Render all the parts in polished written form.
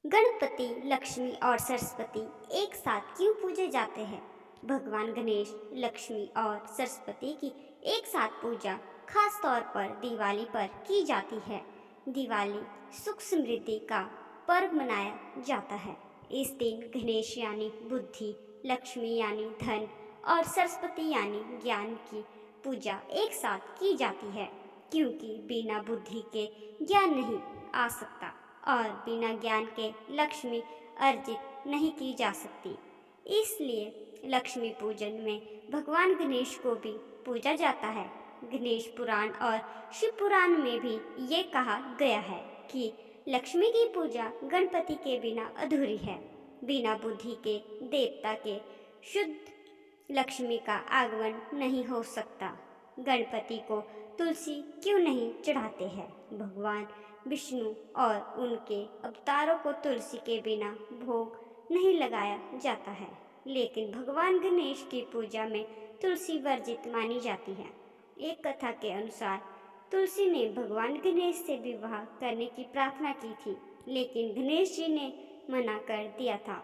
गणपति, लक्ष्मी और सरस्वती एक साथ क्यों पूजे जाते हैं? भगवान गणेश, लक्ष्मी और सरस्वती की एक साथ पूजा खास तौर पर दिवाली पर की जाती है। दिवाली सुख समृद्धि का पर्व मनाया जाता है। इस दिन गणेश यानी बुद्धि, लक्ष्मी यानी धन और सरस्वती यानी ज्ञान की पूजा एक साथ की जाती है, क्योंकि बिना बुद्धि के ज्ञान नहीं आ सकता और बिना ज्ञान के लक्ष्मी अर्जित नहीं की जा सकती। इसलिए लक्ष्मी पूजन में भगवान गणेश को भी पूजा जाता है। गणेश पुराण और शिव पुराण में भी ये कहा गया है कि लक्ष्मी की पूजा गणपति के बिना अधूरी है। बिना बुद्धि के देवता के शुद्ध लक्ष्मी का आगमन नहीं हो सकता। गणपति को तुलसी क्यों नहीं चढ़ाते हैं? भगवान विष्णु और उनके अवतारों को तुलसी के बिना भोग नहीं लगाया जाता है, लेकिन भगवान गणेश की पूजा में तुलसी वर्जित मानी जाती है। एक कथा के अनुसार तुलसी ने भगवान गणेश से विवाह करने की प्रार्थना की थी, लेकिन गणेश जी ने मना कर दिया था।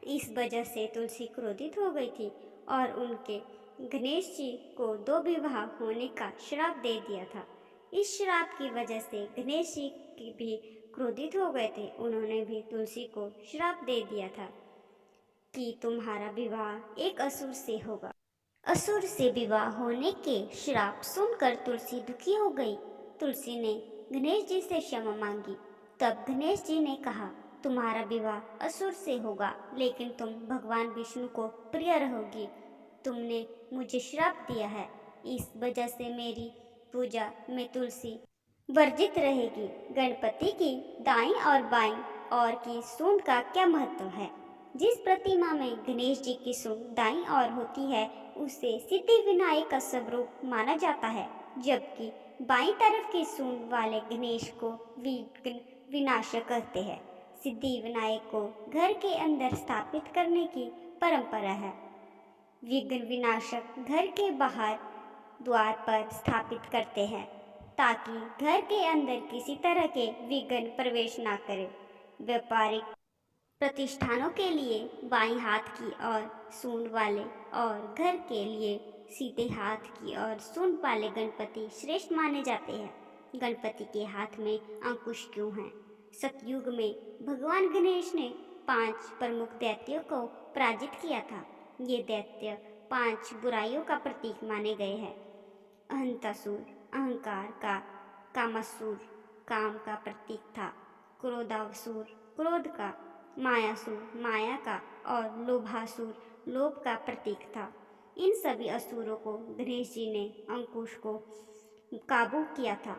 इस वजह से तुलसी क्रोधित हो गई थी और उनके गणेश जी को 2 विवाह होने का श्राप दे दिया था। इस श्राप की वजह से गणेश जी की भी क्रोधित हो गए थे। उन्होंने भी तुलसी को श्राप दे दिया था कि तुम्हारा विवाह एक असुर से होगा। असुर से विवाह होने के श्राप सुनकर तुलसी दुखी हो गई। तुलसी ने गणेश जी से क्षमा मांगी। तब गणेश जी ने कहा, तुम्हारा विवाह असुर से होगा, लेकिन तुम भगवान विष्णु को प्रिय रहोगी। तुमने मुझे श्राप दिया है, इस वजह से मेरी पूजा में तुलसी वर्जित रहेगी। गणपति की दाईं और बाईं ओर की सूंड का क्या महत्व है? जिस प्रतिमा में गणेश जी की सूंड दाईं ओर होती है, उसे सिद्धि विनायक का स्वरूप माना जाता है, जबकि बाईं तरफ की सूंड वाले गणेश को विघ्न विनाशक कहते हैं। सिद्धि विनायक को घर के अंदर स्थापित करने की परंपरा है। विघ्न विनाशक घर के बाहर द्वार पर स्थापित करते हैं, ताकि घर के अंदर किसी तरह के विघ्न प्रवेश ना करें। व्यापारिक प्रतिष्ठानों के लिए बाईं हाथ की ओर सूंड वाले और घर के लिए सीधे हाथ की ओर सूंड वाले गणपति श्रेष्ठ माने जाते हैं। गणपति के हाथ में अंकुश क्यों है? सतयुग में भगवान गणेश ने 5 प्रमुख दैत्यों को पराजित किया था। ये दैत्य 5 बुराइयों का प्रतीक माने गए हैं। अहंतासुर अहंकार का, कामासुर काम का प्रतीक था, क्रोधासुर क्रोध का, मायासुर माया का और लोभासुर लोभ का प्रतीक था। इन सभी असुरों को गणेश जी ने अंकुश को काबू किया था।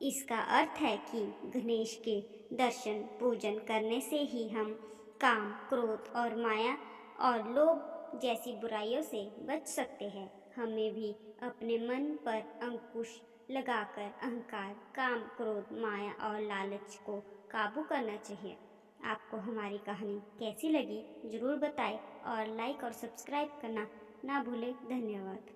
इसका अर्थ है कि गणेश के दर्शन पूजन करने से ही हम काम, क्रोध और माया और लोभ जैसी बुराइयों से बच सकते हैं। हमें भी अपने मन पर अंकुश लगाकर अहंकार, काम, क्रोध, माया और लालच को काबू करना चाहिए। आपको हमारी कहानी कैसी लगी ज़रूर बताएं और लाइक और सब्सक्राइब करना ना भूलें। धन्यवाद।